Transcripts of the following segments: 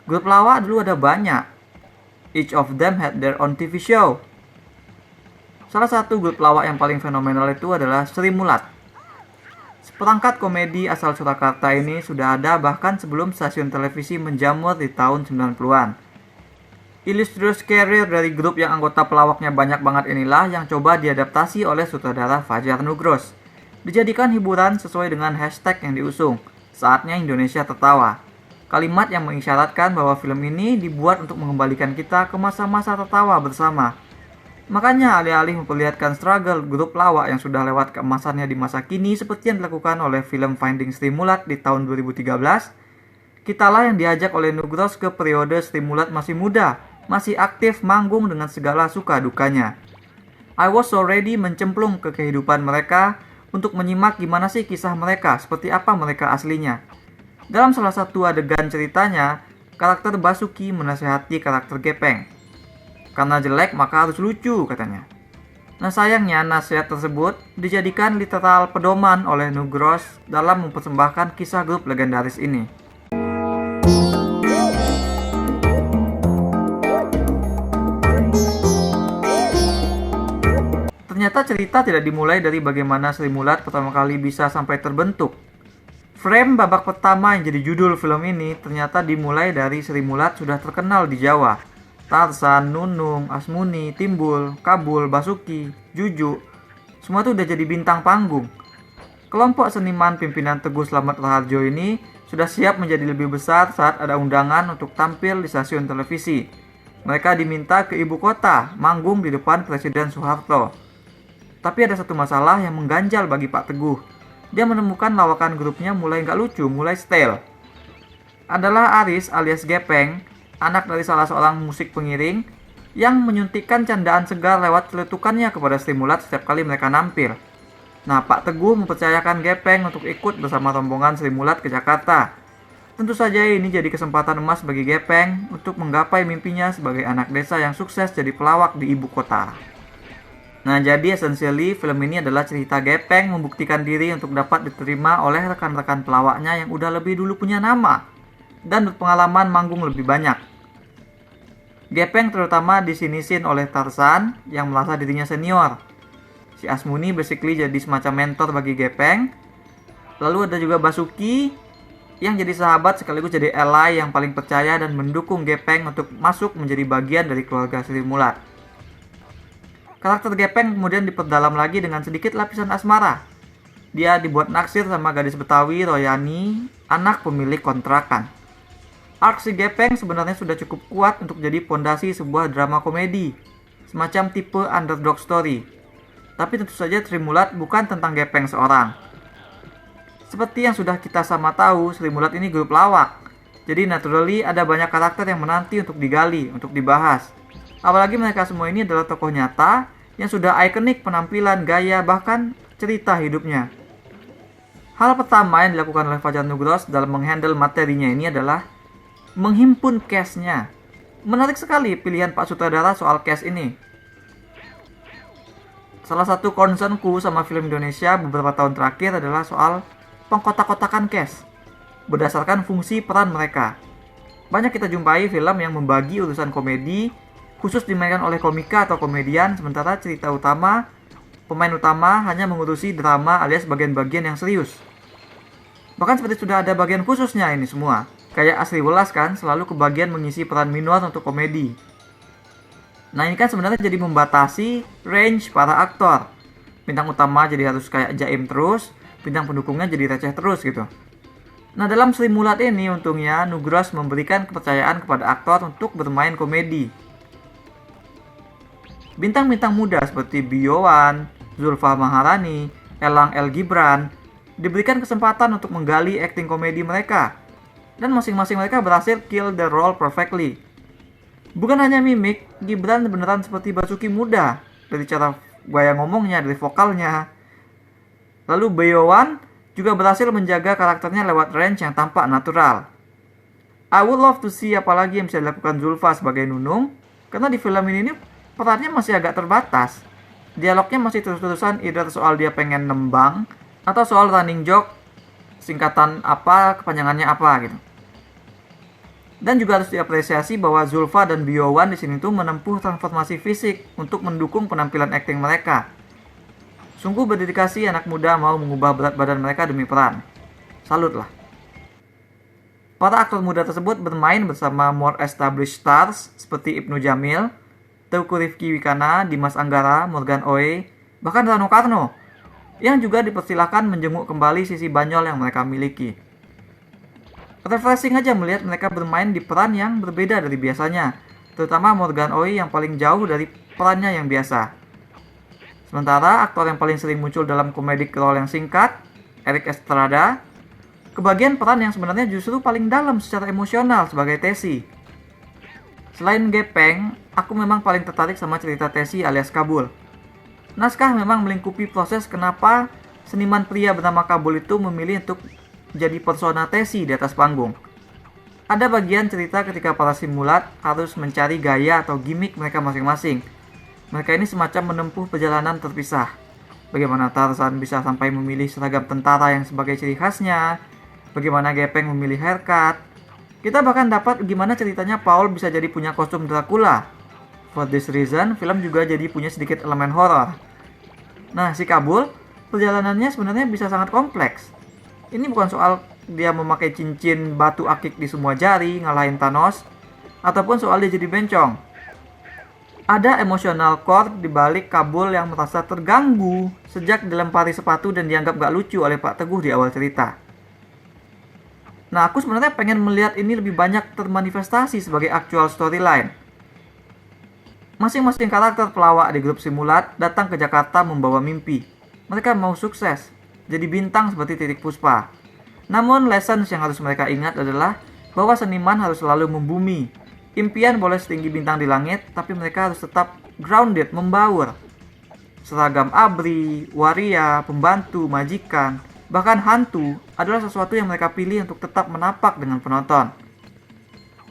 Grup pelawak dulu ada banyak. Each of them had their own TV show. Salah satu grup pelawak yang paling fenomenal itu adalah Sri Mulat. Seperangkat komedi asal Surakarta ini sudah ada bahkan sebelum stasiun televisi menjamur di tahun 90-an. Illustrious career dari grup yang anggota pelawaknya banyak banget inilah yang coba diadaptasi oleh sutradara Fajar Nugros. Dijadikan hiburan sesuai dengan hashtag yang diusung, Saatnya Indonesia Tertawa. Kalimat yang mengisyaratkan bahwa film ini dibuat untuk mengembalikan kita ke masa-masa tertawa bersama. Makanya alih-alih memperlihatkan struggle grup pelawak yang sudah lewat keemasannya di masa kini seperti yang dilakukan oleh film Finding Sri Mulat di tahun 2013, kitalah yang diajak oleh Nugros ke periode Sri Mulat masih muda, masih aktif manggung dengan segala suka dukanya. I was so ready mencemplung ke kehidupan mereka untuk menyimak gimana sih kisah mereka, seperti apa mereka aslinya. Dalam salah satu adegan ceritanya, karakter Basuki menasihati karakter Gepeng. Karena jelek maka harus lucu katanya. Nah sayangnya nasihat tersebut dijadikan literal pedoman oleh Nugros dalam mempersembahkan kisah grup legendaris ini. Ternyata cerita tidak dimulai dari bagaimana Sri Mulat pertama kali bisa sampai terbentuk. Frame babak pertama yang jadi judul film ini ternyata dimulai dari Sri Mulat sudah terkenal di Jawa. Tarsan, Nunung, Asmuni, Timbul, Kabul, Basuki, Juju, semua tuh udah jadi bintang panggung. Kelompok seniman pimpinan Teguh Slamet Raharjo ini sudah siap menjadi lebih besar saat ada undangan untuk tampil di stasiun televisi. Mereka diminta ke ibu kota, manggung di depan Presiden Soeharto. Tapi ada satu masalah yang mengganjal bagi Pak Teguh. Dia menemukan lawakan grupnya mulai nggak lucu, mulai stale. Adalah Aris alias Gepeng, anak dari salah seorang musik pengiring, yang menyuntikkan candaan segar lewat celetukannya kepada Sri Mulat setiap kali mereka nampil. Nah, Pak Teguh mempercayakan Gepeng untuk ikut bersama rombongan Sri Mulat ke Jakarta. Tentu saja ini jadi kesempatan emas bagi Gepeng untuk menggapai mimpinya sebagai anak desa yang sukses jadi pelawak di ibu kota. Nah, jadi essentially film ini adalah cerita Gepeng membuktikan diri untuk dapat diterima oleh rekan-rekan pelawaknya yang udah lebih dulu punya nama dan berpengalaman manggung lebih banyak. Gepeng terutama disinisin oleh Tarsan yang merasa dirinya senior. Si Asmuni basically jadi semacam mentor bagi Gepeng. Lalu ada juga Basuki yang jadi sahabat sekaligus jadi ally yang paling percaya dan mendukung Gepeng untuk masuk menjadi bagian dari keluarga Sri Mulat. Karakter Gepeng kemudian diperdalam lagi dengan sedikit lapisan asmara. Dia dibuat naksir sama gadis Betawi Royani, anak pemilik kontrakan. Arc si Gepeng sebenarnya sudah cukup kuat untuk jadi pondasi sebuah drama komedi, semacam tipe underdog story. Tapi tentu saja Sri Mulat bukan tentang Gepeng seorang. Seperti yang sudah kita sama tahu, Sri Mulat ini grup lawak. Jadi naturally ada banyak karakter yang menanti untuk digali, untuk dibahas. Apalagi mereka semua ini adalah tokoh nyata yang sudah ikonik penampilan, gaya, bahkan cerita hidupnya. Hal pertama yang dilakukan oleh Fajar Nugros dalam menghandle materinya ini adalah menghimpun cast-nya. Menarik sekali pilihan Pak Sutradara soal cast ini. Salah satu concernku sama film Indonesia beberapa tahun terakhir adalah soal pengkotak-kotakan cast berdasarkan fungsi peran mereka. Banyak kita jumpai film yang membagi urusan komedi khusus dimainkan oleh komika atau komedian, sementara cerita utama, pemain utama hanya mengurusi drama alias bagian-bagian yang serius. Bahkan seperti sudah ada bagian khususnya ini semua. Kayak Asri Welas kan, selalu kebagian mengisi peran minor untuk komedi. Nah ini kan sebenarnya jadi membatasi range para aktor. Bintang utama jadi harus kayak jaim terus, bintang pendukungnya jadi receh terus gitu. Nah dalam Sri Mulat ini untungnya Nugros memberikan kepercayaan kepada aktor untuk bermain komedi. Bintang-bintang muda seperti Biowan, Zulfa Maharani, Elang El Gibran diberikan kesempatan untuk menggali akting komedi mereka. Dan masing-masing mereka berhasil kill the role perfectly. Bukan hanya mimik, Gibran beneran seperti Basuki muda. Dari cara gaya ngomongnya, dari vokalnya. Lalu Biowan juga berhasil menjaga karakternya lewat range yang tampak natural. I would love to see apalagi yang bisa dilakukan Zulfa sebagai Nunung. Karena di film ini perannya masih agak terbatas. Dialognya masih terus-terusan either soal dia pengen nembang atau soal running joke, singkatan apa, kepanjangannya apa gitu. Dan juga harus diapresiasi bahwa Zulfa dan Biowan di sini tuh menempuh transformasi fisik untuk mendukung penampilan akting mereka. Sungguh berdedikasi anak muda mau mengubah berat badan mereka demi peran. Salut lah. Para aktor muda tersebut bermain bersama more established stars seperti Ibnu Jamil, Teuku Rifki Wikana, Dimas Anggara, Morgan Oey, bahkan Rano Karno, yang juga dipersilakan menjenguk kembali sisi banyol yang mereka miliki. Refreshing aja melihat mereka bermain di peran yang berbeda dari biasanya, terutama Morgan Oey yang paling jauh dari perannya yang biasa. Sementara aktor yang paling sering muncul dalam comedic role yang singkat, Eric Estrada, kebagian peran yang sebenarnya justru paling dalam secara emosional sebagai Tesi. Selain Gepeng, aku memang paling tertarik sama cerita Tesi alias Kabul. Naskah memang melingkupi proses kenapa seniman pria bernama Kabul itu memilih untuk jadi persona Tesi di atas panggung. Ada bagian cerita ketika para simulat harus mencari gaya atau gimmick mereka masing-masing. Mereka ini semacam menempuh perjalanan terpisah. Bagaimana Tarzan bisa sampai memilih seragam tentara yang sebagai ciri khasnya, bagaimana Gepeng memilih haircut. Kita bahkan dapat gimana ceritanya Paul bisa jadi punya kostum Dracula. For this reason, film juga jadi punya sedikit elemen horor. Nah, si Kabul, perjalanannya sebenarnya bisa sangat kompleks. Ini bukan soal dia memakai cincin batu akik di semua jari, ngalahin Thanos, ataupun soal dia jadi bencong. Ada emosional core di balik Kabul yang merasa terganggu sejak dilempari sepatu dan dianggap gak lucu oleh Pak Teguh di awal cerita. Nah, aku sebenarnya pengen melihat ini lebih banyak termanifestasi sebagai actual storyline. Masing-masing karakter pelawak di grup simulat datang ke Jakarta membawa mimpi. Mereka mau sukses, jadi bintang seperti Titik Puspa. Namun lessons yang harus mereka ingat adalah bahwa seniman harus selalu membumi. Impian boleh setinggi bintang di langit, tapi mereka harus tetap grounded, membaur. Seragam abri, waria, pembantu, majikan, bahkan hantu adalah sesuatu yang mereka pilih untuk tetap menapak dengan penonton.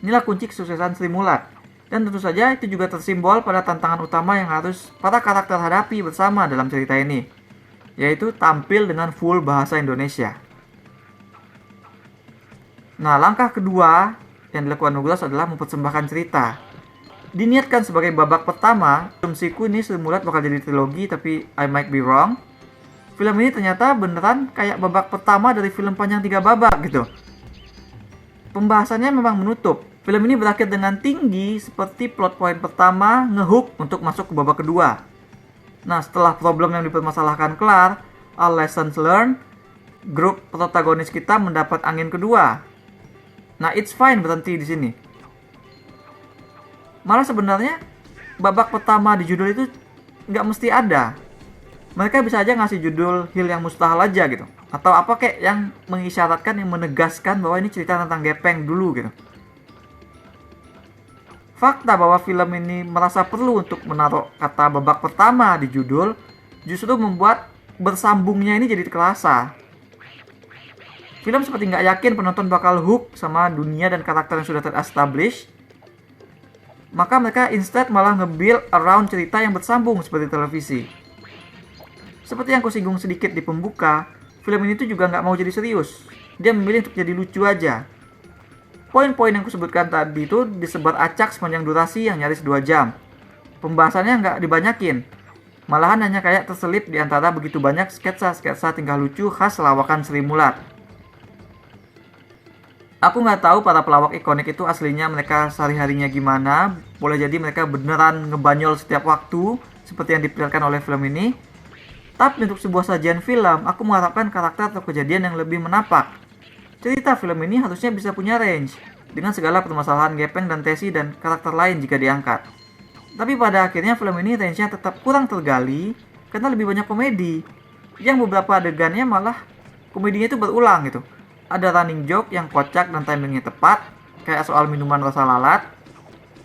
Inilah kunci kesuksesan Sri Mulat. Dan tentu saja itu juga tersimbol pada tantangan utama yang harus para karakter hadapi bersama dalam cerita ini, yaitu tampil dengan full bahasa Indonesia. Nah, langkah kedua yang dilakukan Douglas adalah mempersembahkan cerita. Diniatkan sebagai babak pertama, asumsiku ini Sri Mulat bakal jadi trilogi, tapi I might be wrong. Film ini ternyata beneran kayak babak pertama dari film panjang 3 babak gitu. Pembahasannya memang menutup. Film ini berakhir dengan tinggi seperti plot point pertama ngehook untuk masuk ke babak kedua. Nah, setelah problem yang dipermasalahkan kelar, all lessons learned, grup protagonis kita mendapat angin kedua. Nah, it's fine berhenti di sini. Malah sebenarnya babak pertama di judul itu nggak mesti ada. Mereka bisa aja ngasih judul Hil yang Mustahil aja gitu. Atau apa kayak yang mengisyaratkan, yang menegaskan bahwa ini cerita tentang Gepeng dulu gitu. Fakta bahwa film ini merasa perlu untuk menaruh kata babak pertama di judul justru membuat bersambungnya ini jadi kerasa. Film seperti nggak yakin penonton bakal hook sama dunia dan karakter yang sudah ter-establish. Maka mereka instead malah nge-build around cerita yang bersambung seperti televisi. Seperti yang kusinggung sedikit di pembuka, film ini tuh juga nggak mau jadi serius. Dia memilih untuk jadi lucu aja. Poin-poin yang kusebutkan tadi itu disebar acak sepanjang durasi yang nyaris 2 jam. Pembahasannya nggak dibanyakin. Malahan hanya kayak terselip di antara begitu banyak sketsa-sketsa tingkah lucu khas lawakan Sri Mulat. Aku nggak tahu para pelawak ikonik itu aslinya mereka sehari-harinya gimana. Boleh jadi mereka beneran ngebanyol setiap waktu, seperti yang diperlihatkan oleh film ini. Tapi untuk sebuah sajian film, aku mengharapkan karakter atau kejadian yang lebih menapak. Cerita film ini harusnya bisa punya range, dengan segala permasalahan Gepeng dan Tesi dan karakter lain jika diangkat. Tapi pada akhirnya film ini range-nya tetap kurang tergali, karena lebih banyak komedi. Yang beberapa adegannya malah komedinya itu berulang gitu. Ada running joke yang kocak dan timingnya tepat, kayak soal minuman rasa lalat.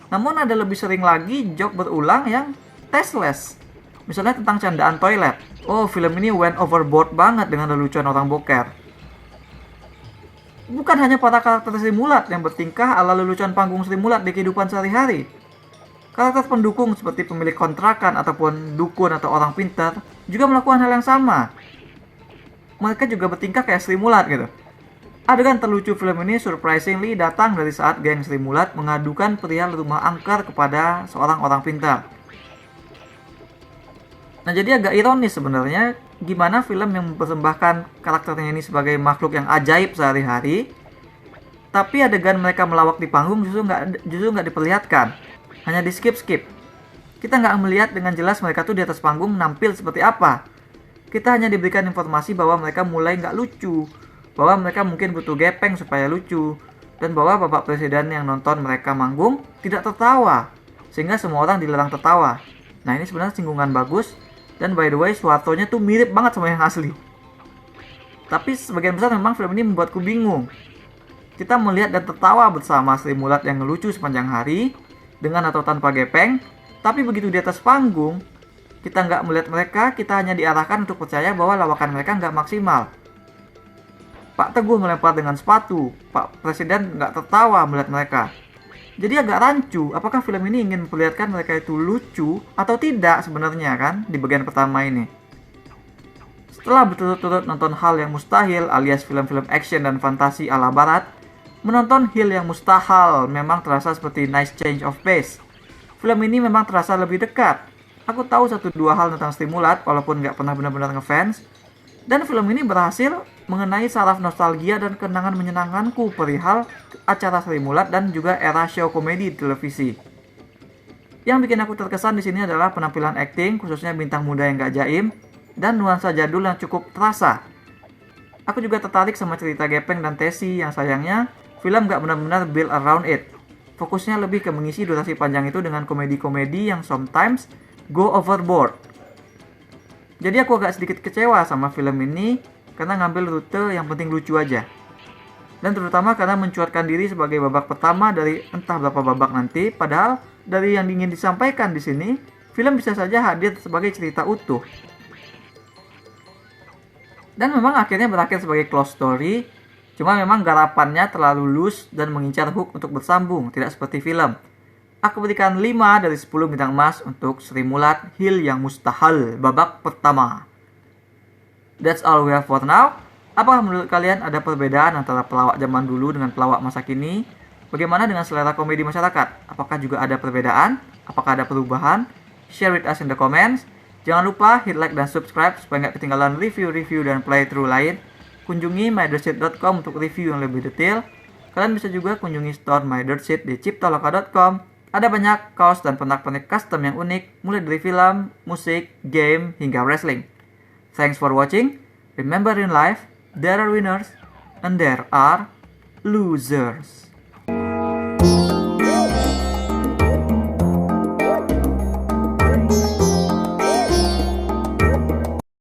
Namun ada lebih sering lagi joke berulang yang tasteless. Misalnya tentang candaan toilet. Oh, film ini went overboard banget dengan lelucon orang boker. Bukan hanya para karakter Sri Mulat yang bertingkah ala lelucon panggung Sri Mulat di kehidupan sehari-hari. Karakter pendukung seperti pemilik kontrakan ataupun dukun atau orang pintar juga melakukan hal yang sama. Mereka juga bertingkah kayak Sri Mulat gitu. Adegan terlucu film ini surprisingly datang dari saat geng Sri Mulat mengadukan perihal rumah angker kepada seorang orang pintar. Nah, jadi agak ironis sebenarnya gimana film yang mempersembahkan karakternya ini sebagai makhluk yang ajaib sehari-hari, tapi adegan mereka melawak di panggung justru nggak diperlihatkan, hanya di skip. Kita nggak melihat dengan jelas mereka tuh di atas panggung nampil seperti apa. Kita hanya diberikan informasi bahwa mereka mulai nggak lucu, bahwa mereka mungkin butuh gepeng supaya lucu, dan bahwa Bapak Presiden yang nonton mereka manggung tidak tertawa, sehingga semua orang dilarang tertawa. Nah, ini sebenarnya singgungan bagus, dan by the way Soehartonya tuh mirip banget sama yang asli. Tapi sebagian besar memang film ini membuatku bingung. Kita melihat dan tertawa bersama Sri Mulat yang ngelucu sepanjang hari, dengan atau tanpa gepeng, tapi begitu di atas panggung, kita nggak melihat mereka, kita hanya diarahkan untuk percaya bahwa lawakan mereka nggak maksimal. Pak Teguh melempar dengan sepatu, Pak Presiden nggak tertawa melihat mereka. Jadi agak rancu, apakah film ini ingin memperlihatkan mereka itu lucu atau tidak sebenarnya kan di bagian pertama ini. Setelah berturut-turut nonton hal yang mustahil alias film-film action dan fantasi ala barat, menonton hal yang mustahil memang terasa seperti nice change of pace. Film ini memang terasa lebih dekat. Aku tahu 1-2 hal tentang Sri Mulat walaupun nggak pernah benar-benar ngefans. Dan film ini berhasil mengenai saraf nostalgia dan kenangan menyenangkanku perihal acara Sri Mulat dan juga era show komedi di televisi. Yang bikin aku terkesan di sini adalah penampilan akting, khususnya bintang muda yang gak jaim, dan nuansa jadul yang cukup terasa. Aku juga tertarik sama cerita Gepeng dan Tesi yang sayangnya film gak benar-benar build around it. Fokusnya lebih ke mengisi durasi panjang itu dengan komedi-komedi yang sometimes go overboard. Jadi aku agak sedikit kecewa sama film ini karena ngambil rute yang penting lucu aja. Dan terutama karena mencuatkan diri sebagai babak pertama dari entah berapa babak nanti, padahal dari yang ingin disampaikan di sini, film bisa saja hadir sebagai cerita utuh. Dan memang akhirnya berakhir sebagai close story, cuma memang garapannya terlalu loose dan mengincar hook untuk bersambung, tidak seperti film. Aku berikan 5 dari 10 bintang emas untuk Sri Mulat Hil yang Mustahil babak pertama. That's all we have for now. Apakah menurut kalian ada perbedaan antara pelawak zaman dulu dengan pelawak masa kini? Bagaimana dengan selera komedi masyarakat? Apakah juga ada perbedaan? Apakah ada perubahan? Share with us in the comments. Jangan lupa hit like dan subscribe supaya nggak ketinggalan review-review dan playthrough lain. Kunjungi mydirtsheet.com untuk review yang lebih detail. Kalian bisa juga kunjungi store mydirtsheet di ciptaloka.com. Ada banyak kaos dan pernak-pernik custom yang unik, mulai dari film, musik, game, hingga wrestling. Thanks for watching. Remember in life, there are winners and there are losers.